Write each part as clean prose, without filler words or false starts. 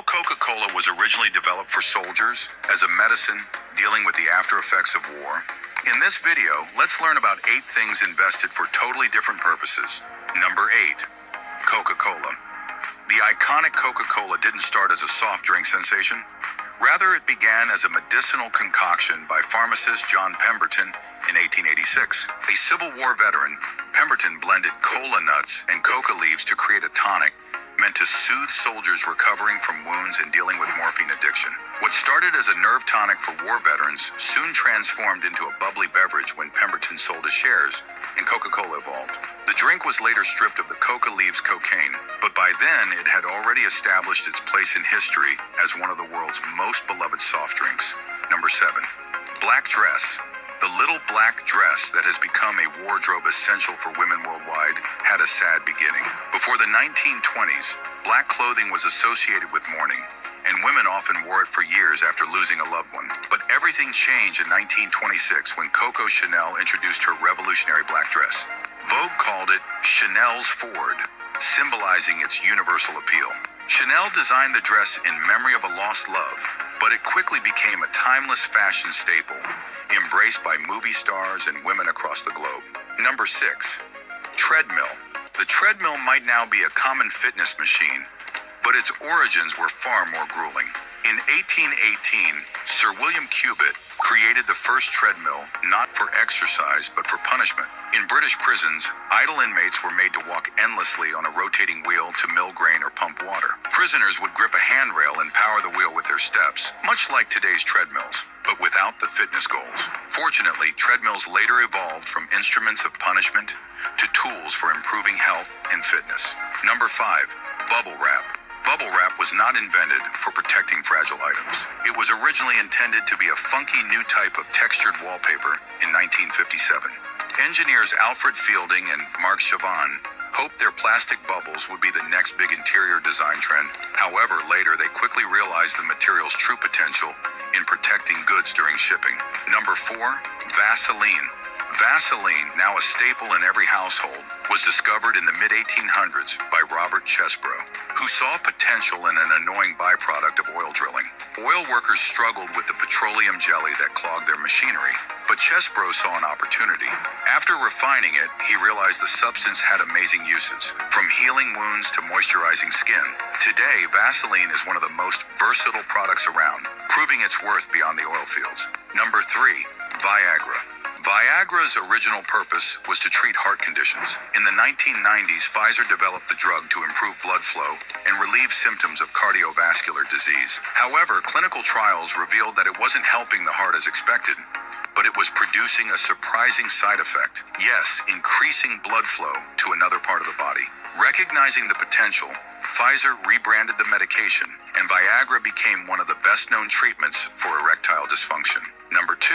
Coca-Cola was originally developed for soldiers as a medicine dealing with the after effects of war? In this video, let's learn about 8 things invented for totally different purposes. Number 8. Coca-Cola. The iconic Coca-Cola didn't start as a soft drink sensation. Rather, it began as a medicinal concoction by pharmacist John Pemberton in 1886. A Civil War veteran, Pemberton blended cola nuts and coca leaves to create a tonic meant to soothe soldiers recovering from wounds and dealing with morphine addiction. What started as a nerve tonic for war veterans soon transformed into a bubbly beverage when Pemberton sold his shares, and Coca-Cola evolved. The drink was later stripped of the coca leaves cocaine, but by then it had already established its place in history as one of the world's most beloved soft drinks. Number 7. Black dress. The little black dress that has become a wardrobe essential for women worldwide had a sad beginning. Before the 1920s, black clothing was associated with mourning, and women often wore it for years after losing a loved one. But everything changed in 1926 when Coco Chanel introduced her revolutionary black dress. Vogue called it Chanel's Ford, symbolizing its universal appeal. Chanel designed the dress in memory of a lost love, but it quickly became a timeless fashion staple, embraced by movie stars and women across the globe. Number 6. Treadmill. The treadmill might now be a common fitness machine, but its origins were far more grueling. In 1818, Sir William Cubitt created the first treadmill not for exercise but for punishment. In British prisons, idle inmates were made to walk endlessly on a rotating wheel to mill grain or pump water. Prisoners would grip a handrail and power the wheel with their steps, much like today's treadmills, but without the fitness goals. Fortunately, treadmills later evolved from instruments of punishment to tools for improving health and fitness. Number 5. Bubble wrap. Bubble wrap was not invented for protecting fragile items. It was originally intended to be a funky new type of textured wallpaper in 1957. Engineers Alfred Fielding and Marc Chavan hoped their plastic bubbles would be the next big interior design trend. However, later they quickly realized the material's true potential in protecting goods during shipping. Number 4. Vaseline. Vaseline, now a staple in every household, was discovered in the mid-1800s by Robert Chesbrough, who saw potential in an annoying byproduct of oil drilling. Oil workers struggled with the petroleum jelly that clogged their machinery, but Chesbrough saw an opportunity. After refining it, he realized the substance had amazing uses, from healing wounds to moisturizing skin. Today, Vaseline is one of the most versatile products around, proving its worth beyond the oil fields. Number 3. Viagra. Viagra's original purpose was to treat heart conditions. In the 1990s, Pfizer developed the drug to improve blood flow and relieve symptoms of cardiovascular disease. However, clinical trials revealed that it wasn't helping the heart as expected, but it was producing a surprising side effect. Yes, increasing blood flow to another part of the body. Recognizing the potential, Pfizer rebranded the medication, and Viagra became one of the best-known treatments for erectile dysfunction. Number 2.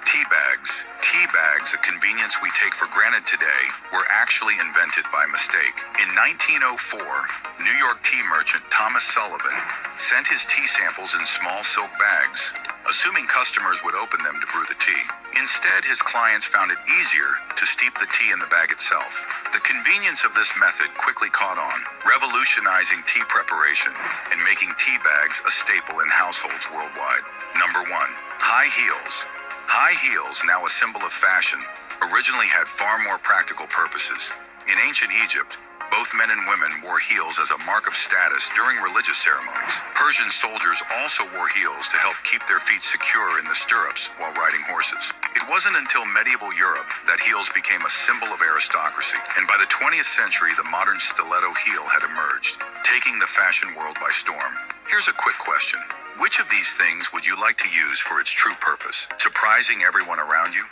Tea bags. Tea bags, a convenience we take for granted today, were actually invented by mistake. In 1904, New York tea merchant Thomas Sullivan sent his tea samples in small silk bags, assuming customers would open them to brew the tea. Instead, his clients found it easier to steep the tea in the bag itself. The convenience of this method quickly caught on, revolutionizing tea preparation and making tea bags a staple in households worldwide. Number 1. High heels. High heels, now a symbol of fashion, originally had far more practical purposes. In ancient Egypt, both men and women wore heels as a mark of status during religious ceremonies. Persian soldiers also wore heels to help keep their feet secure in the stirrups while riding horses. It wasn't until medieval Europe that heels became a symbol of aristocracy, and by the 20th century, the modern stiletto heel had emerged, taking the fashion world by storm. Here's a quick question. Which of these things would you like to use for its true purpose, surprising everyone around you?